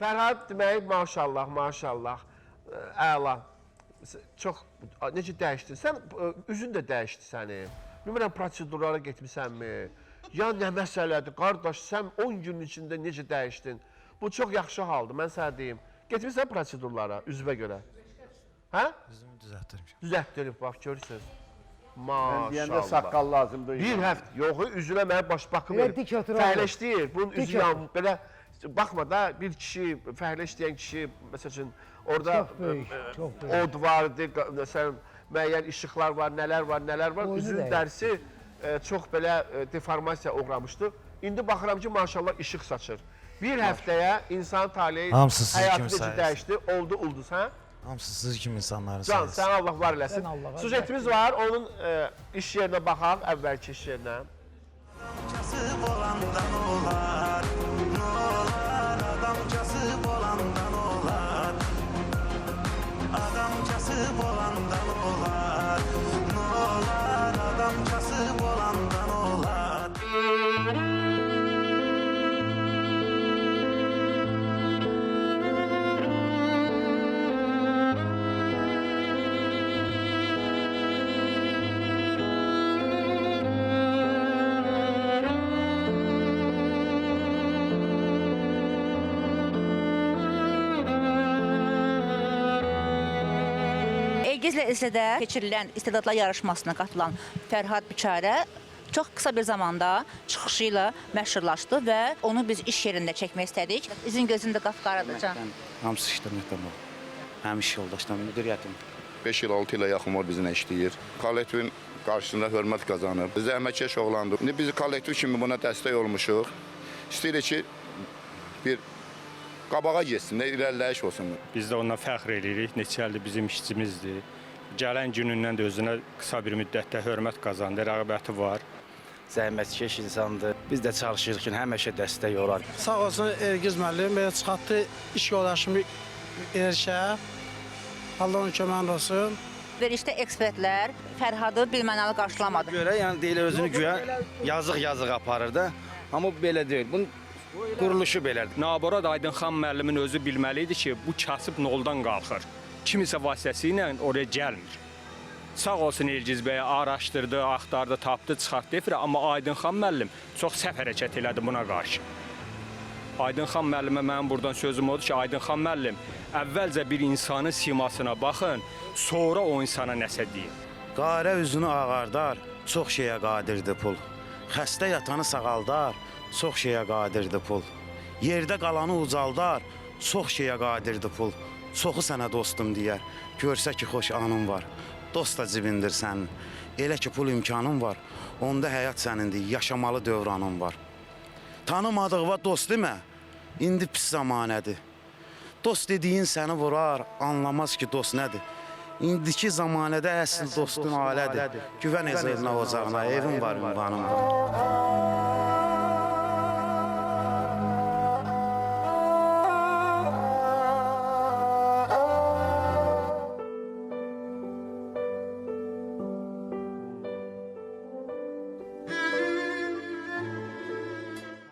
Fərhad demək, maşallah, maşallah, əla. Çox, necə dəyişdin? Sən, üzün də dəyişdi səni. Bilmirəm, prosedurlara getmisənmi? Ya nə məsələdir? Qardaş, sən 10 günün içində necə dəyişdin? Bu çox yaxşı haldır, mən sənə deyim. Getmirsən prosedurlara, üzvə görə. Hə? Üzümü düzəltdirmişəm. Düzəltdirib, bax, görürsünüz. Mən deyəndə Maşallah. saqqal lazımdır. Bir həftə, yox, üzünə mənə baş baxım Elə dik oturalım. fəhləşdir. Bunun üzü yan, belə, baxma da, bir kişi, fəhləş deyən kişi, məsəl üçün, orada Çox böyük, çox böyük. od vardı, məsələn, müəyyən işıqlar var, nələr var, nələr var. Boynu Üzünün dəyir. dərsi çox belə deformasiya uğramışdı. İndi baxıram ki, maşallah işıq saçır. Bir həftəyə insan taleyi, Hamısı sizin həyatı kimi necə sayəsində. dəyişdi, oldu, ulduz, hə? Hamısı siz kimi insanların Can, sayəsində. sən Allah var eləsin. Sən Allaha Sujetimiz var, onun iş yerinə baxaq, əvvəlki iş yerinə. Kasıb olandan olar, nə olar, adam kasıb olandan olar. Adam kasıb olandan olar, nə olar, adam kasıb olandan olar. Elgizlə İSED-də keçirilən istedadlar yarışmasına qatılan Fərhad Biçarə çox qısa bir zamanda çıxışı ilə məşhurlaşdı və onu biz iş yerində çəkmək istədik. İzin gözündə qapqaradır Can. Hamısı işləməkdən var. Həm iş yoldaşdan, müdiriyyətim. 5 il, 6 ilə yaxın var bizimlə işləyir. Kollektivin qarşısında hörmət qazanıb. Zəhmətkeş oğlandır. İndi biz kollektiv kimi buna dəstək olmuşuq. İstəyirik ki, bir qabağa getsin, irəliləyiş olsun. Biz də ondan fəxr edirik. Neçə ildir bizim işçimizdir. Gələn günündən də özünə qısa bir müddətdə hörmət qazandı, rəğbəti var. Zəhmətkeş insandır. Biz də çalışırıq ki, həmişə dəstək olar. Sağ olsun Elgiz müəllim, belə çıxartdı iş yoldaşımı erişə. Allah onun köməyi olsun. Verişdə ekspertlər Fərhadı bilmənalı qarşılamadı. Görə, yəni deyilir özünü güya yazıq aparır da. Amma bu belə deyil. Bunun quruluşu belədir. Naborad Aydınxan müəllimin özü bilməli idi ki, bu kasıb noldan qalxır. Kimisə vasitəsilə oraya gəlmir. Sağ olsun Elgiz bəy araşdırdı, axtardı, tapdı, çıxartdı. Amma Aydınxan müəllim çox səhv hərəkət elədi buna qarşı. Aydınxan müəllimə mənim buradan sözüm odur ki, Aydınxan müəllim, əvvəlcə bir insanın simasına baxın, sonra o insana nəsə deyin. Qarə üzünü ağardar, çox şeyə qadirdir pul. Xəstə yatanı sağaldar, çox şeyə qadirdir pul. Yerdə qalanı ucaldar, çox şeyə qadirdir pul. Çoxu sənə dostum deyər, görsə ki, xoş anın var. Dost da cibindir sənin. Elə ki, pul imkanın var, onda həyat sənindir, yaşamalı dövranın var. Tanımadığıva dost demə, indi pis zamanədir. Dost dediyin səni vurar, anlamaz ki, dost nədir. İndiki zamanədə əsl dostun alədir. Güvən ezilinə ocağına, evin var, ünvanın var.